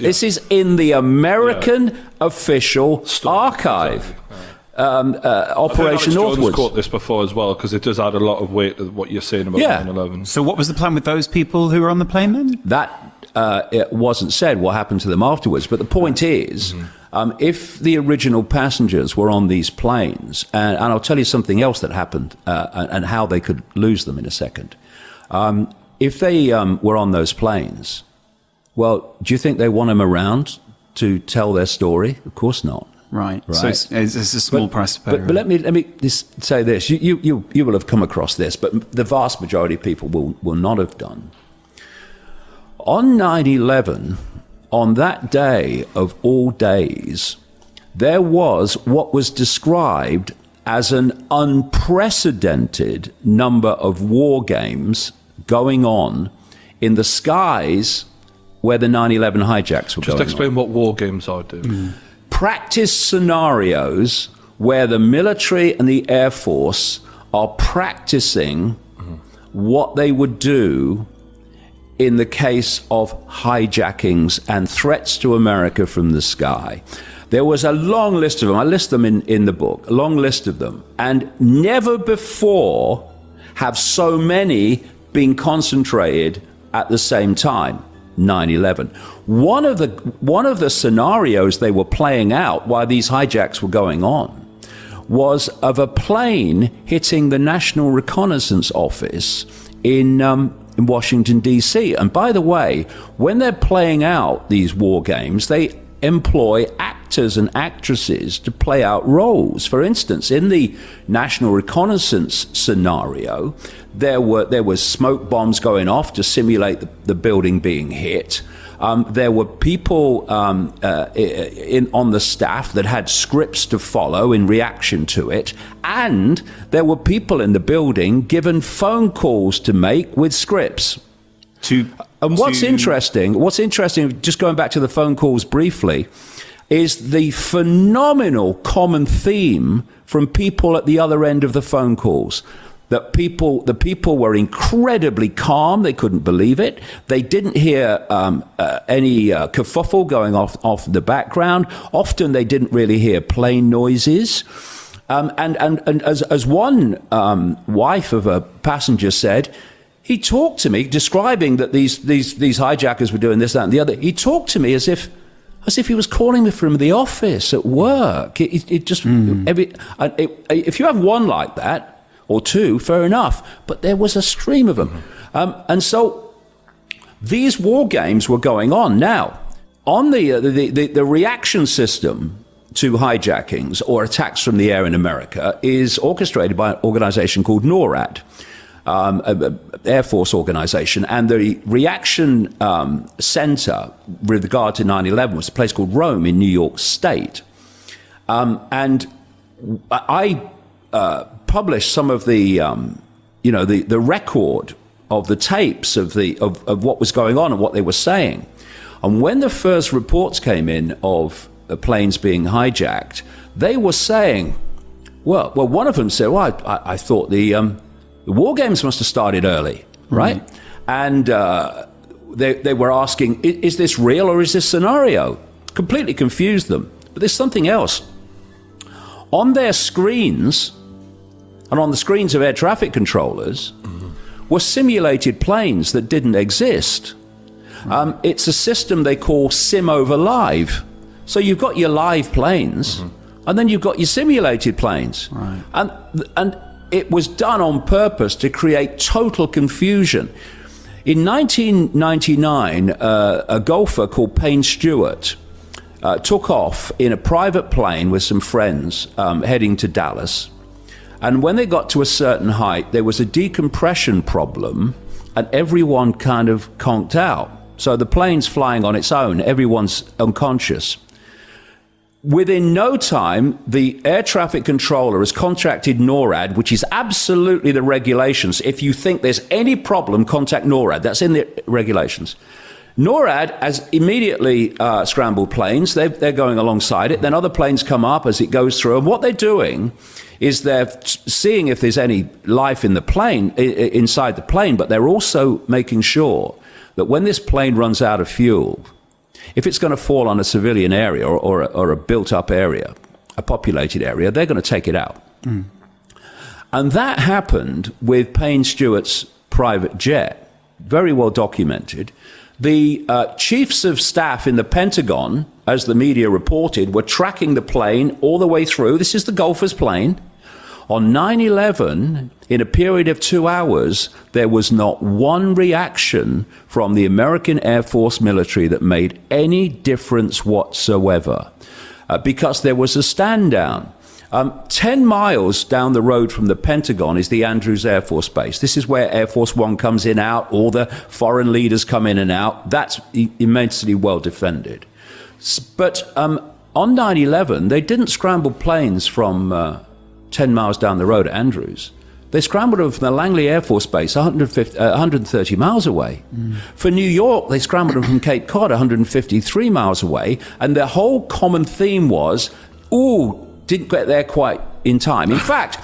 This is in the American official archive. Exactly. Operation Northwoods. Caught this before as well, because it does add a lot of weight to what you're saying about 9/11. So what was the plan with those people who were on the plane then? That it wasn't said what happened to them afterwards. But the point is, if the original passengers were on these planes, and I'll tell you something else that happened and how they could lose them in a second. If they were on those planes, well, do you think they want them around to tell their story? Of course not. Right. So it's a small price to pay. But let me just say this. You will have come across this, but the vast majority of people will not have done. On 9/11, on that day of all days, there was what was described as an unprecedented number of war games going on in the skies where the 9/11 hijacks were going on. Just explain what war games are, dude. Practice scenarios where the military and the Air Force are practicing what they would do in the case of hijackings and threats to America from the sky. There was a long list of them. I list them in the book, a long list of them. And never before have so many been concentrated at the same time. 9/11. One of the scenarios they were playing out while these hijacks were going on was of a plane hitting the National Reconnaissance Office in Washington, D.C. And by the way, when they're playing out these war games, they employ actors and actresses to play out roles. For instance, in the National Reconnaissance scenario, there was smoke bombs going off to simulate the building being hit. There were people on the staff that had scripts to follow in reaction to it, and there were people in the building given phone calls to make with scripts. What's interesting, just going back to the phone calls briefly, is the phenomenal common theme from people at the other end of the phone calls. The people were incredibly calm. They couldn't believe it. They didn't hear any kerfuffle going off the background. Often they didn't really hear plane noises. And as one wife of a passenger said, he talked to me describing that these hijackers were doing this, that, and the other. He talked to me as if he was calling me from the office at work. If you have one like that, or two, fair enough. But there was a stream of them. And so these war games were going on. Now, on the reaction system to hijackings or attacks from the air in America is orchestrated by an organization called NORAD, an Air Force organization. And the reaction center with regard to 9/11 was a place called Rome in New York State. And I published some of the record of the tapes of what was going on and what they were saying. And when the first reports came in of the planes being hijacked, they were saying, well, one of them said, well, I thought the war games must have started early, right? And they were asking, is this real or is this scenario? Completely confused them. But there's something else. On their screens, and on the screens of air traffic controllers, were simulated planes that didn't exist. It's a system they call sim over live. So you've got your live planes, and then you've got your simulated planes. Right. And it was done on purpose to create total confusion. In 1999, a golfer called Payne Stewart took off in a private plane with some friends heading to Dallas. And when they got to a certain height, there was a decompression problem, and everyone kind of conked out. So the plane's flying on its own. Everyone's unconscious. Within no time, the air traffic controller has contracted NORAD, which is absolutely the regulations. If you think there's any problem, contact NORAD. That's in the regulations. NORAD has immediately scrambled planes. They're going alongside it. Then other planes come up as it goes through. And what they're doing is they're seeing if there's any life in the plane, inside the plane, but they're also making sure that when this plane runs out of fuel, if it's going to fall on a civilian area or a built-up area, a populated area, they're going to take it out. And that happened with Payne Stewart's private jet, very well documented. The chiefs of staff in the Pentagon, as the media reported, were tracking the plane all the way through. This is the Golfer's plane. On 9/11, in a period of 2 hours, there was not one reaction from the American Air Force military that made any difference whatsoever, because there was a stand down. 10 miles down the road from the Pentagon is the Andrews Air Force Base. This is where Air Force One comes in out. All the foreign leaders come in and out. That's immensely well defended. But on 9/11, they didn't scramble planes from 10 miles down the road at Andrews. They scrambled them from the Langley Air Force Base 130 miles away. For New York, they scrambled them from Cape Cod 153 miles away. And the whole common theme was, didn't get there quite in time. In fact,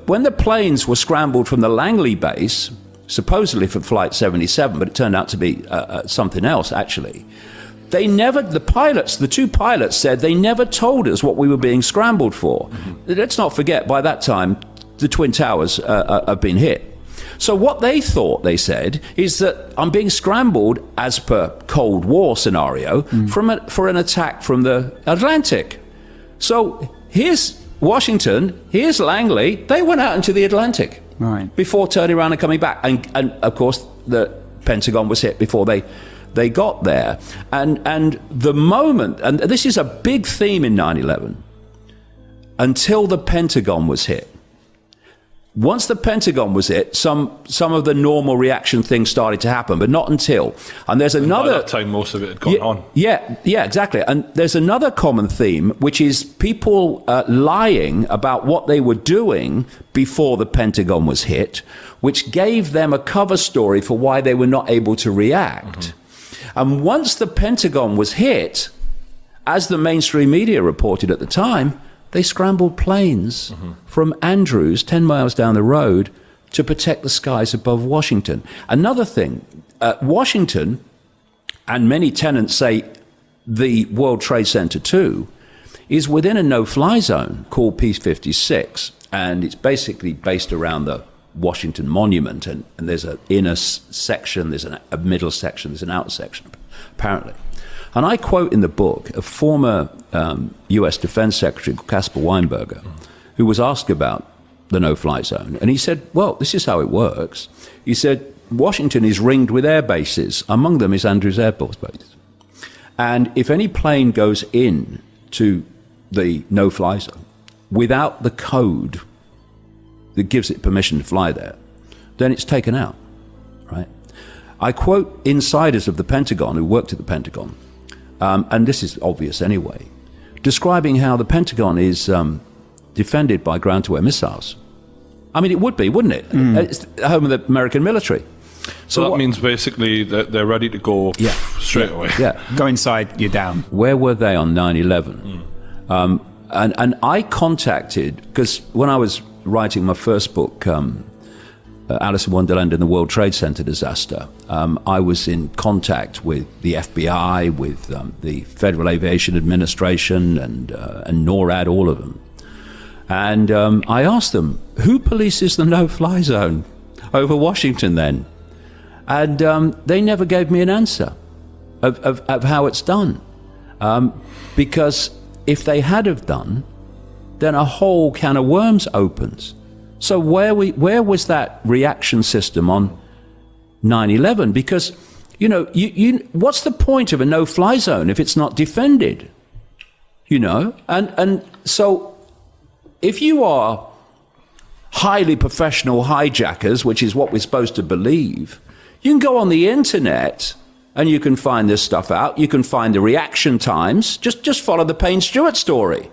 when the planes were scrambled from the Langley base, supposedly for Flight 77, but it turned out to be something else, actually, the two pilots said they never told us what we were being scrambled for. Let's not forget, by that time, the Twin Towers have been hit. So what they thought, they said, is that I'm being scrambled, as per Cold War scenario, for an attack from the Atlantic. So here's Washington, here's Langley. They went out into the Atlantic before turning around and coming back. And of course, the Pentagon was hit before they got there. And the moment, and this is a big theme in 9/11, until the Pentagon was hit. Once the Pentagon was hit, some of the normal reaction things started to happen, but not until. And there's another... By that time, most of it had gone on. Yeah, exactly. And there's another common theme, which is people lying about what they were doing before the Pentagon was hit, which gave them a cover story for why they were not able to react. And once the Pentagon was hit, as the mainstream media reported at the time, they scrambled planes from Andrews, 10 miles down the road, to protect the skies above Washington. Another thing, Washington, and many tenants say the World Trade Center too, is within a no-fly zone called P56. And it's basically based around the Washington Monument. And there's an inner section, there's a middle section, there's an outer section, apparently. And I quote in the book a former U.S. Defense Secretary, Caspar Weinberger, who was asked about the no-fly zone. And he said, well, this is how it works. He said, Washington is ringed with air bases. Among them is Andrews Air Force Base. And if any plane goes in to the no-fly zone without the code that gives it permission to fly there, then it's taken out, right? I quote insiders of the Pentagon who worked at the Pentagon, and this is obvious anyway, describing how the Pentagon is defended by ground-to-air missiles. I mean, it would be, wouldn't it? It's the home of the American military. So that means basically that they're ready to go straight away. Yeah. Go inside, you're down. Where were they on 9/11? And I contacted, because when I was writing my first book, Alice in Wonderland and the World Trade Center disaster, I was in contact with the FBI, with the Federal Aviation Administration, and NORAD, all of them. And I asked them, who polices the no-fly zone over Washington then? And they never gave me an answer of how it's done. Because if they had have done, then a whole can of worms opens. So where was that reaction system on 9/11? Because, you know, what's the point of a no-fly zone if it's not defended? You know? And so if you are highly professional hijackers, which is what we're supposed to believe, you can go on the internet and you can find this stuff out. You can find the reaction times. Just follow the Payne Stewart story.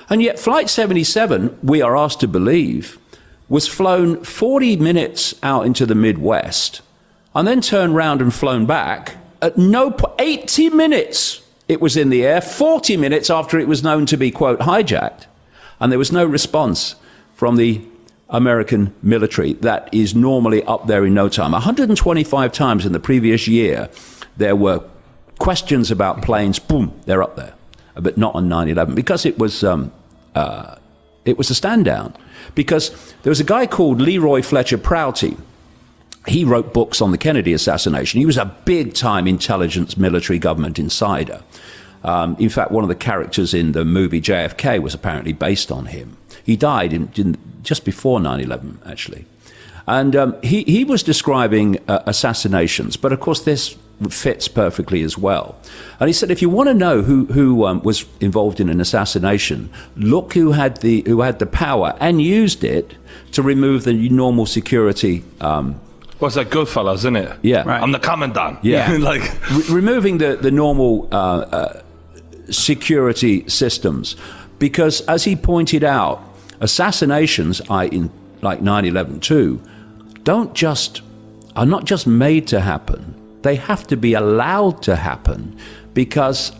And yet Flight 77, we are asked to believe, was flown 40 minutes out into the Midwest and then turned round and flown back. At 80 minutes it was in the air, 40 minutes after it was known to be, quote, hijacked. And there was no response from the American military that is normally up there in no time. 125 times in the previous year, there were questions about planes, boom, they're up there, but not on 9/11 because it was a stand down. Because there was a guy called Leroy Fletcher Prouty. He wrote books on the Kennedy assassination. He was a big-time intelligence military government insider. In fact, one of the characters in the movie JFK was apparently based on him. He died just before 9/11, actually. And he was describing assassinations, but of course this fits perfectly as well. And he said, if you want to know who was involved in an assassination, look who had the power and used it to remove the normal security. What's that, Goodfellas, isn't it? Yeah, right. I'm the commandant. Yeah, like removing the normal security systems, because as he pointed out, assassinations, in like 9/11 too, are not just made to happen. They have to be allowed to happen, because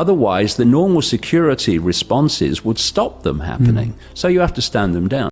otherwise the normal security responses would stop them happening. So you have to stand them down.